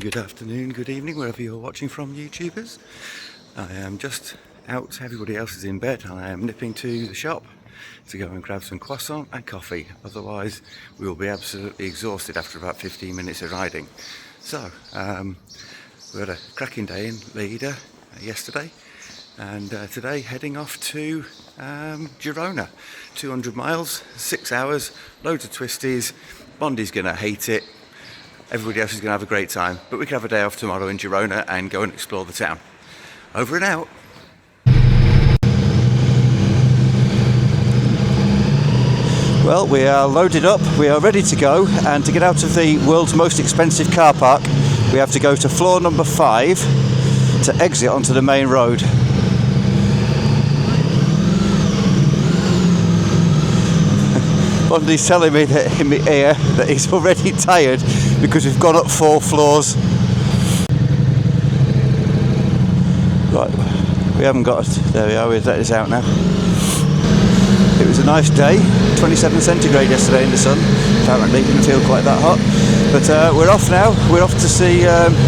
good afternoon, good evening, wherever you're watching from, YouTubers. I am just out, everybody else is in bed, and I am nipping to the shop to go and grab some croissant and coffee. Otherwise, we will be absolutely exhausted after about 15 minutes of riding. So, we had a cracking day in LLEIDA yesterday, and today heading off to Girona. 200 miles, 6 hours, loads of twisties. Bondi's gonna hate it. Everybody else is gonna have a great time, but we can have a day off tomorrow in Girona and go and explore the town. Over and out. Well, we are loaded up, we are ready to go, and to get out of the world's most expensive car park, we have to go to floor number 5 to exit onto the main road. Bondi's telling me that in my ear that he's already tired because we've gone up 4 floors. Right, we haven't got it. There we are, we've let this out now. It was a nice day, 27 centigrade yesterday in the sun. Apparently didn't feel quite that hot. But we're off now. We're off to see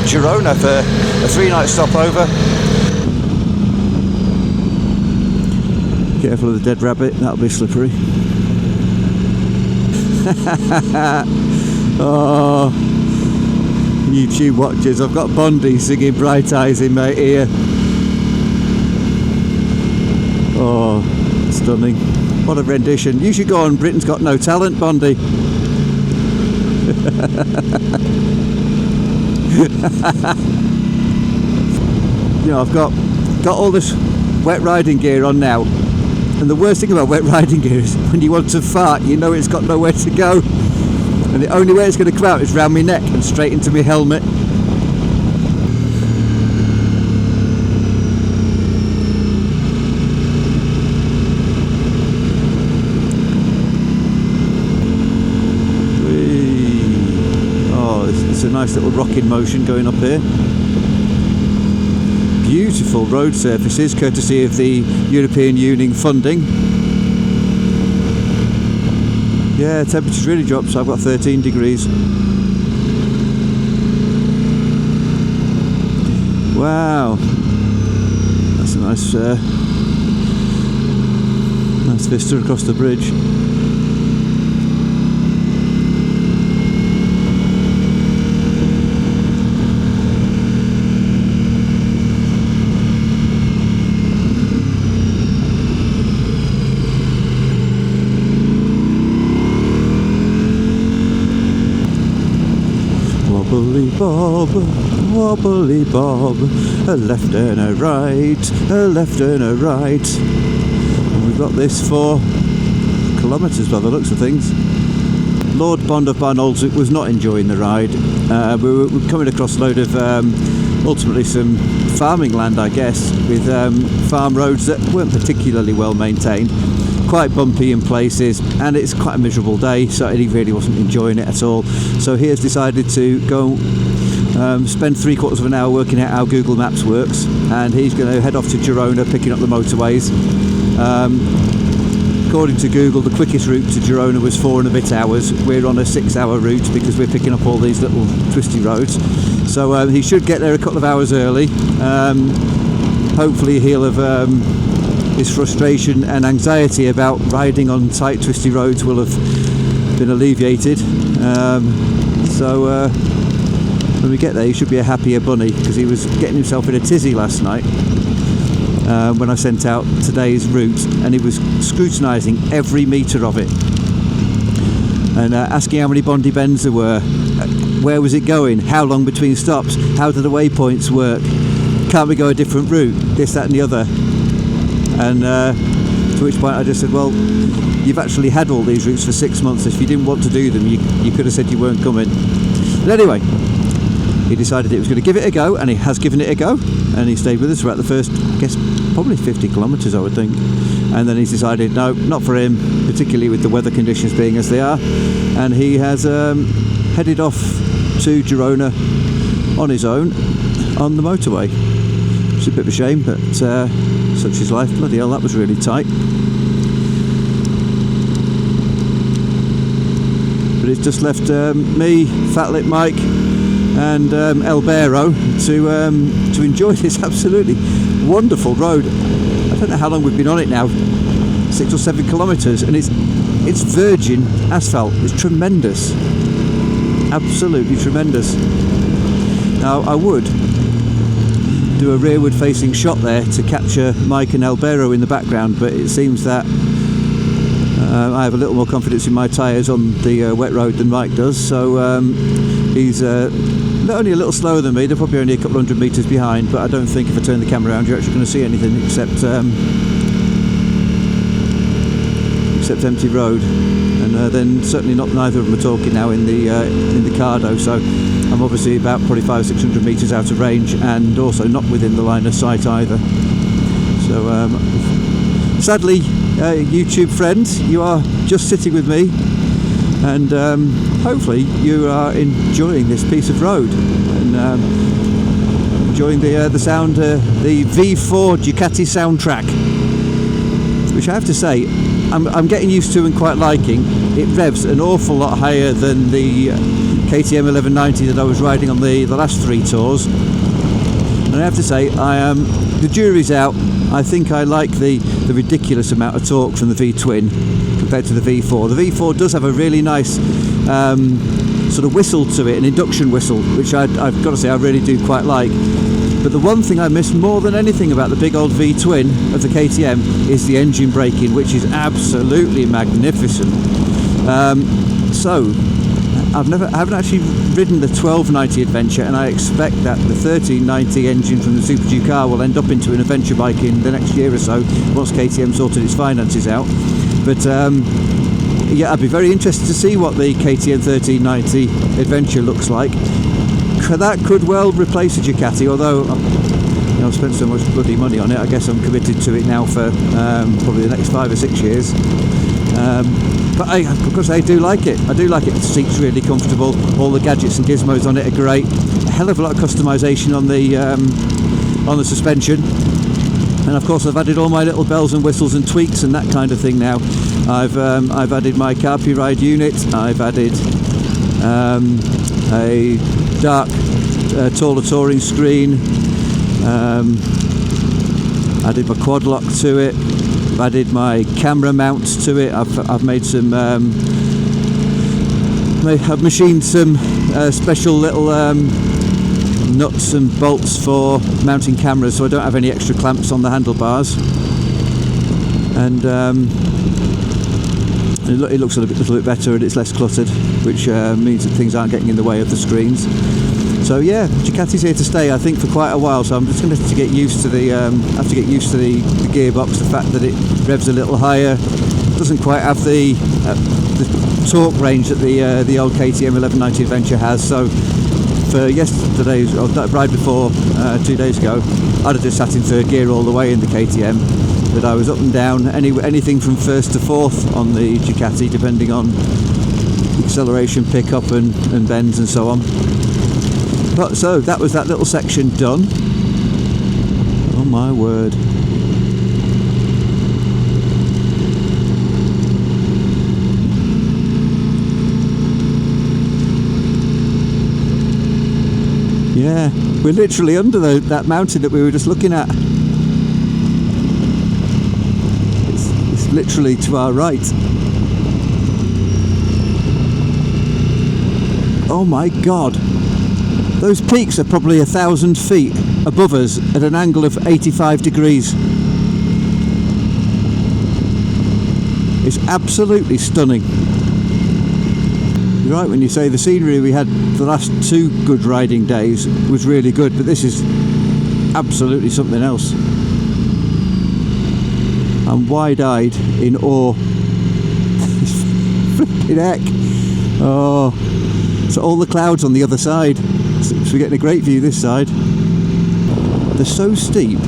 Girona for a 3-night stopover. Careful of the dead rabbit, that'll be slippery. Oh, YouTube watchers, I've got Bondi singing Bright Eyes in my ear. Oh, stunning. What a rendition. You should go on Britain's Got No Talent, Bondi. You know, I've got all this wet riding gear on now. And the worst thing about wet riding gear is when you want to fart, you know it's got nowhere to go. And the only way it's going to come out is round my neck and straight into my helmet. Whee. Oh, it's a nice little rocking motion going up here. Beautiful road surfaces, courtesy of the European Union funding. Yeah, temperature's really dropped, so I've got 13 degrees. Wow, that's a nice vista across the bridge. Wobbly bob, wobbly bob, a left and a right, a left and a right. And we've got this for kilometres by the looks of things. Lord Bond of Barnoldswick was not enjoying the ride. We were coming across a load of, ultimately some farming land, I guess, with farm roads that weren't particularly well maintained. Quite bumpy in places, and it's quite a miserable day, so he really wasn't enjoying it at all. So he has decided to go spend 3/4 of an hour working out how Google Maps works, and he's going to head off to Girona, picking up the motorways. According to Google, the quickest route to Girona was 4 and a bit hours. We're on a 6-hour route because we're picking up all these little twisty roads. So he should get there a couple of hours early. Hopefully he'll have his frustration and anxiety about riding on tight twisty roads will have been alleviated. So when we get there, he should be a happier bunny, because he was getting himself in a tizzy last night when I sent out today's route, and he was scrutinising every metre of it and asking how many Bondi bends there were, where was it going, how long between stops, how do the waypoints work, can't we go a different route, this, that and the other. And to which point I just said, well, you've actually had all these routes for 6 months. If you didn't want to do them, you could have said you weren't coming. But anyway, he decided he was going to give it a go, and he has given it a go, and he stayed with us throughout the first, I guess, probably 50 kilometres, I would think. And then he's decided, no, not for him, particularly with the weather conditions being as they are, and he has headed off to Girona on his own on the motorway. It's a bit of a shame, but such is life. Bloody hell, that was really tight. But it's just left me, Fat Lip Mike, and El Bearo to enjoy this absolutely wonderful road. I don't know how long we've been on it now, 6 or 7 kilometres, and it's virgin asphalt. It's tremendous, absolutely tremendous. Now I would do a rearward facing shot there to capture Mike and El Bearo in the background, but it seems that I have a little more confidence in my tyres on the wet road than Mike does, so he's not only a little slower than me, they're probably only a couple hundred metres behind, but I don't think if I turn the camera around you're actually going to see anything except empty road, and then certainly neither of them are talking now in the Cardo, so I'm obviously about probably 500-600 metres out of range, and also not within the line of sight either. So sadly, YouTube friends, you are just sitting with me, and hopefully you are enjoying this piece of road and enjoying the sound, the V4 Ducati soundtrack, which I have to say I'm getting used to and quite liking. It revs an awful lot higher than the KTM 1190 that I was riding on the last 3 tours, and I have to say the jury's out. I think I like the ridiculous amount of torque from the V-twin compared to the V4. The V4 does have a really nice sort of whistle to it, an induction whistle, which I've got to say I really do quite like. But the one thing I miss more than anything about the big old V-twin of the KTM is the engine braking, which is absolutely magnificent. So I haven't actually ridden the 1290 Adventure, and I expect that the 1390 engine from the Super Duke R will end up into an adventure bike in the next year or so, once KTM sorted its finances out. But yeah, I'd be very interested to see what the KTM 1390 Adventure looks like. That could well replace a Ducati, although I've spent so much bloody money on it. I guess I'm committed to it now for probably the next 5 or 6 years. But of course I do like it. I do like it. The seat's really comfortable. All the gadgets and gizmos on it are great. A hell of a lot of customization on the suspension. And of course I've added all my little bells and whistles and tweaks and that kind of thing now. I've added my Carpi Ride unit. I've added a dark taller touring screen. Added my quad lock to it. I've added my camera mounts to it. I've made some I've machined some special little nuts and bolts for mounting cameras, so I don't have any extra clamps on the handlebars, and it looks a little bit better and it's less cluttered, which means that things aren't getting in the way of the screens. So yeah, Ducati's here to stay, I think, for quite a while. So I'm just going to have to get used to the gearbox, the fact that it revs a little higher, doesn't quite have the torque range that the old KTM 1190 Adventure has. So for yesterday's ride before 2 days ago, I'd have just sat in third gear all the way in the KTM, but I was up and down anything from first to fourth on the Ducati, depending on acceleration, pickup and bends and so on. But so that was that little section done. Oh my word. Yeah, we're literally under that mountain that we were just looking at. It's literally to our right. Oh my God. Those peaks are probably 1,000 feet above us at an angle of 85 degrees. It's absolutely stunning. You're right when you say the scenery we had the last 2 good riding days was really good, but this is absolutely something else. I'm wide-eyed in awe. Flipping heck. Oh, so all the clouds on the other side. So we're getting a great view this side. They're so steep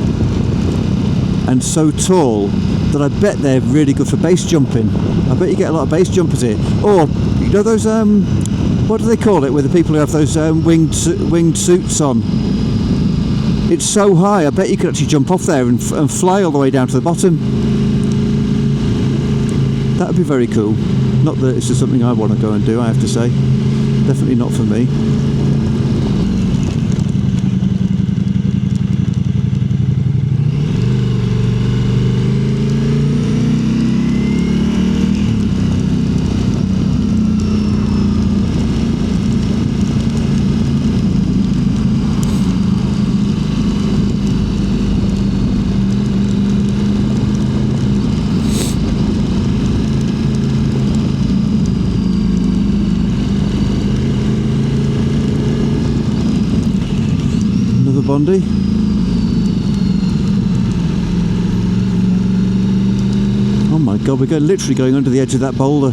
and so tall that I bet they're really good for base jumping. I bet you get a lot of base jumpers here. Or, you know those, what do they call it, with the people who have those winged suits on? It's so high, I bet you could actually jump off there and fly all the way down to the bottom. That would be very cool. Not that it's just something I want to go and do, I have to say. Definitely not for me. Bondi. Oh my god, we're literally going under the edge of that boulder.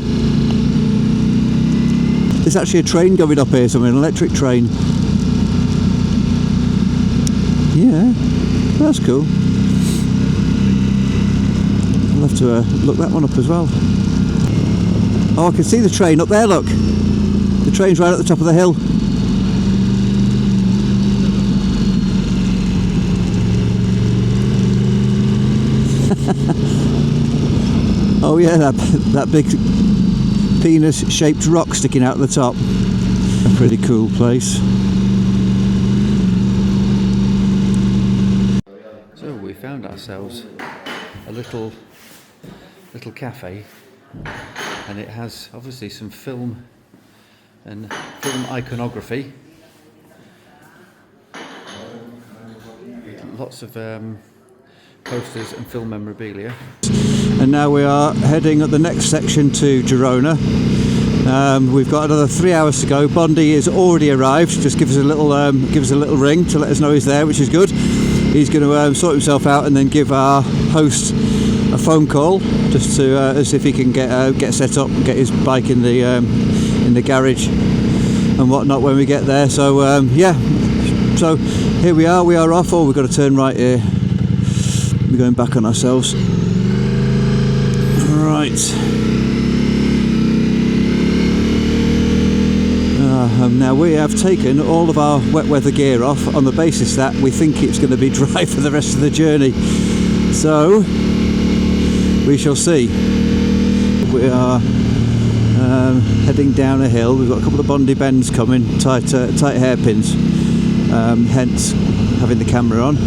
There's actually a train going up here, somewhere, an electric train. Yeah, that's cool. I'll have to look that one up as well. Oh, I can see the train up there, look. The train's right at the top of the hill. Oh yeah, that big penis-shaped rock sticking out the top. A pretty cool place. So we found ourselves a little cafe, and it has obviously some film iconography. Lots of posters and film memorabilia. And now we are heading up the next section to Girona. We've got another 3 hours to go. Bondi is already arrived. Just give us a little ring to let us know he's there, which is good. He's going to sort himself out and then give our host a phone call just to as if he can get set up and get his bike in the garage and whatnot when we get there. So yeah, so here we are off. Oh, we've got to turn right here. We're going back on ourselves. Right. Now we have taken all of our wet weather gear off on the basis that we think it's going to be dry for the rest of the journey. So we shall see. We are heading down a hill. We've got a couple of Bondi bends coming, tight hairpins. Hence having the camera on.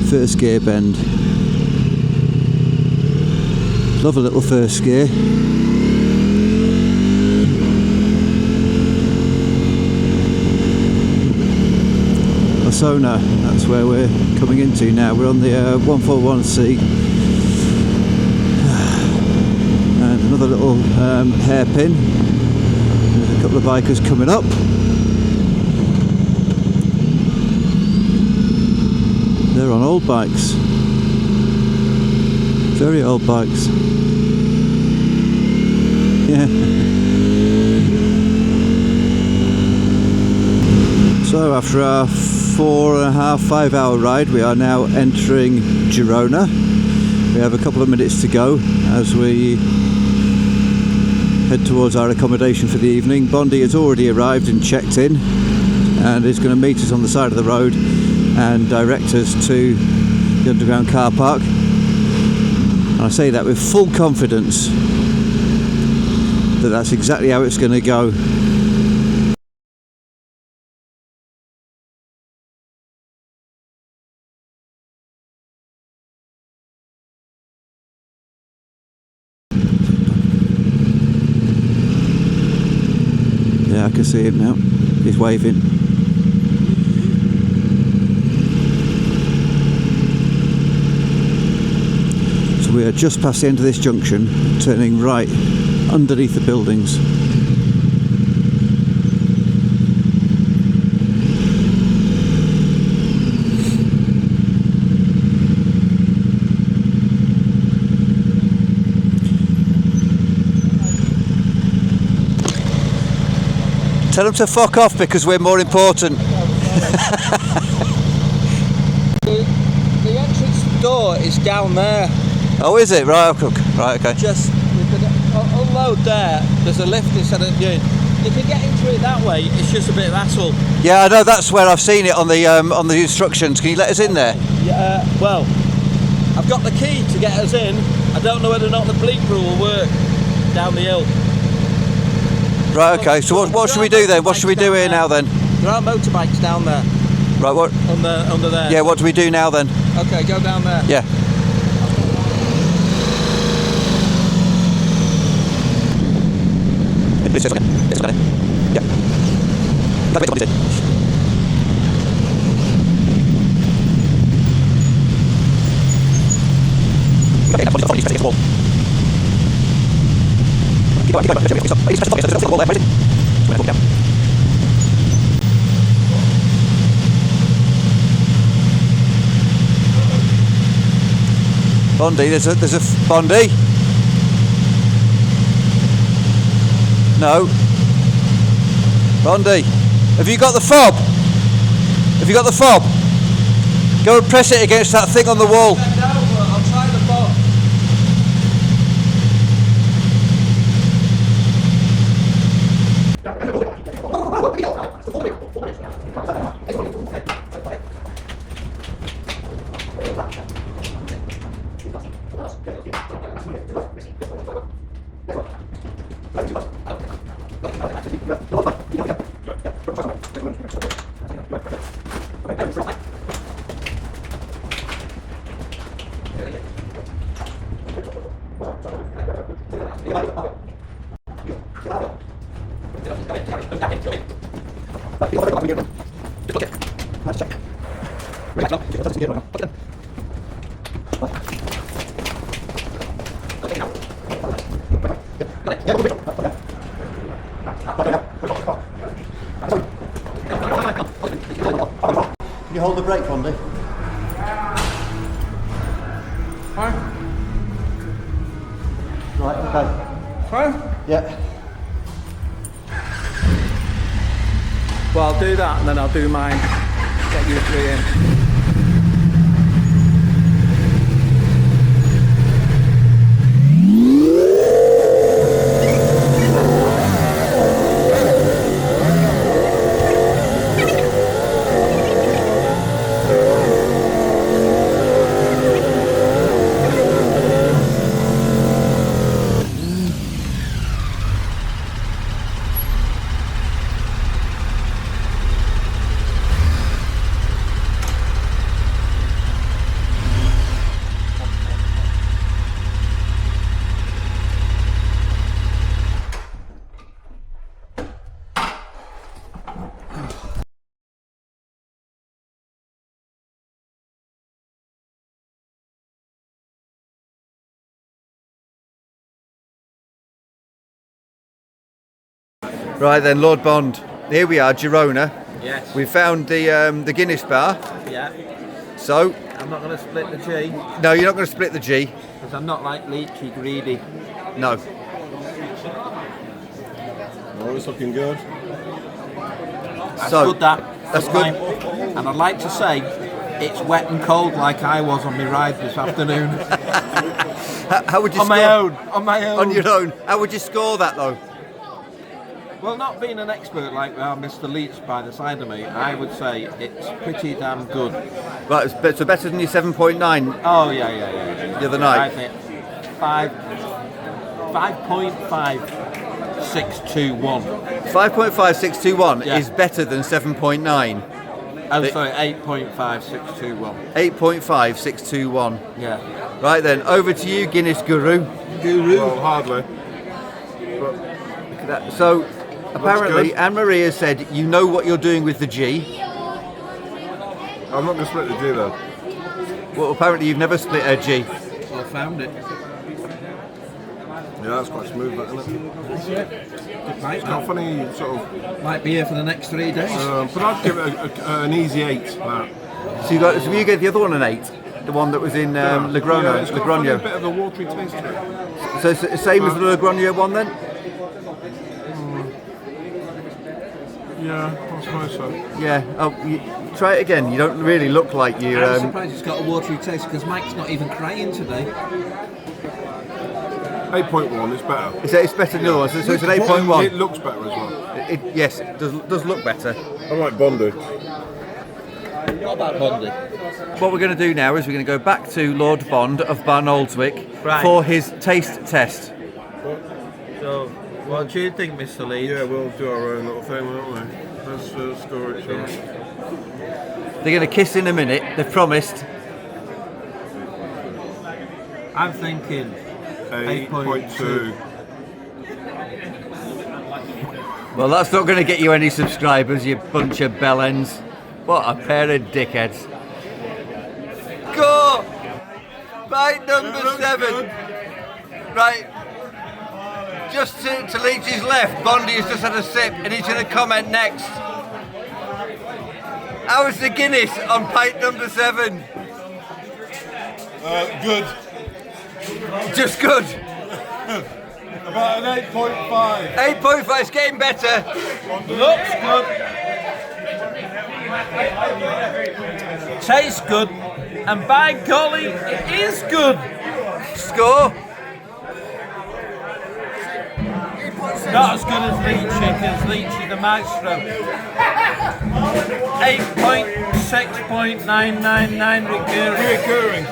First gear bend. Love a little first gear. Osona, that's where we're coming into now. We're on the 141C. And another little hairpin. There's a couple of bikers coming up. They're on old bikes. Very old bikes. Yeah. So after our 4.5-5 hour ride, we are now entering Girona. We have a couple of minutes to go as we head towards our accommodation for the evening. Bondi has already arrived and checked in and is going to meet us on the side of the road and direct us to the underground car park. And I say that with full confidence that that's exactly how it's going to go. Yeah, I can see him now. He's waving. We are just past the end of this junction, turning right underneath the buildings. Tell them to fuck off because we're more important. The entrance door is down there. Oh, is it? Right, right, okay. Just, we could unload there. There's a lift instead of doing. You can get into it that way. It's just a bit of hassle. Yeah, I know. That's where I've seen it on the instructions. Can you let us in there? Yeah. Well, I've got the key to get us in. I don't know whether or not the bleep rule will work down the hill. Right. Okay. So what should we do then? What should we do here now then? There are motorbikes down there. Right. What? Under there. Yeah. What do we do now then? Okay. Go down there. Yeah. Yeah. Bondi, there's a Bondi. No. Bondi, have you got the fob? Have you got the fob? Go and press it against that thing on the wall. I'll try the fob. Can you hold the brake, Bondi? Right, okay. Yeah. Well, I'll do that and then I'll do mine. Get you three in. Right then, Lord Bond. Here we are, Girona. Yes. We found the Guinness bar. Yeah. So. I'm not going to split the G. No, you're not going to split the G. Because I'm not like leechy, greedy. No. Oh, it's looking good. That's So, good, that. that's good. And I'd like to say it's wet and cold like I was on my ride this afternoon. How would you On score? my own. On my own. On your own. How would you score that though? Well, not being an expert like Mr. Leach by the side of me, I would say it's pretty damn good. Right, so better than your 7.9 Oh, yeah. the other night? I think 5.5621. 5.5621 Yeah. is better than 7.9. Oh, sorry, 8.5621. 8.5621. Yeah. Right then, over to you, Guinness Guru. Well, hardly. So, apparently, good. Anne-Marie has said you know what you're doing with the G. I'm not going to split the G though. Well, apparently you've never split a G. Well, I found it. Yeah, that's quite smooth, that, isn't it? That's it. It's not funny, sort of. Might be here for the next 3 days. But I'd give it an easy 8. That. So you gave the other one an 8, the one that was in Logrono. Yeah, it's got a funny Logrono. bit of a watery taste to it. So it's the same as the Logrono one then? Yeah, I suppose so. Yeah. Oh, try it again. You don't really look like you. I'm surprised it's got a watery taste because Mike's not even crying today. 8.1 is better. It's better than the other one. So it's an 8.1. It looks better as well. Yes, it does look better. I like Bondi. What about Bondi? What we're going to do now is we're going to go back to Lord Bond of Barnoldswick Right. for his taste test. So, what do you think, Mr. Leach? Yeah, we'll do our own little thing, won't we? Let's score it, shall we? They're going to kiss in a minute. They've promised. I'm thinking 8.2. Well, that's not going to get you any subscribers, you bunch of bellends. What a pair of dickheads. Go! Right, number 7. Right. just to Leach's left, Bondi has just had a sip and he's going to comment next. How was the Guinness on pint number 7? Good. Just good. About an 8.5. 8.5, it's getting better. Looks good. Tastes good. And by golly, it is good. Score? Not as good as Leach-Dczyk, as Leach is the maestro. 8.6.999 recurring.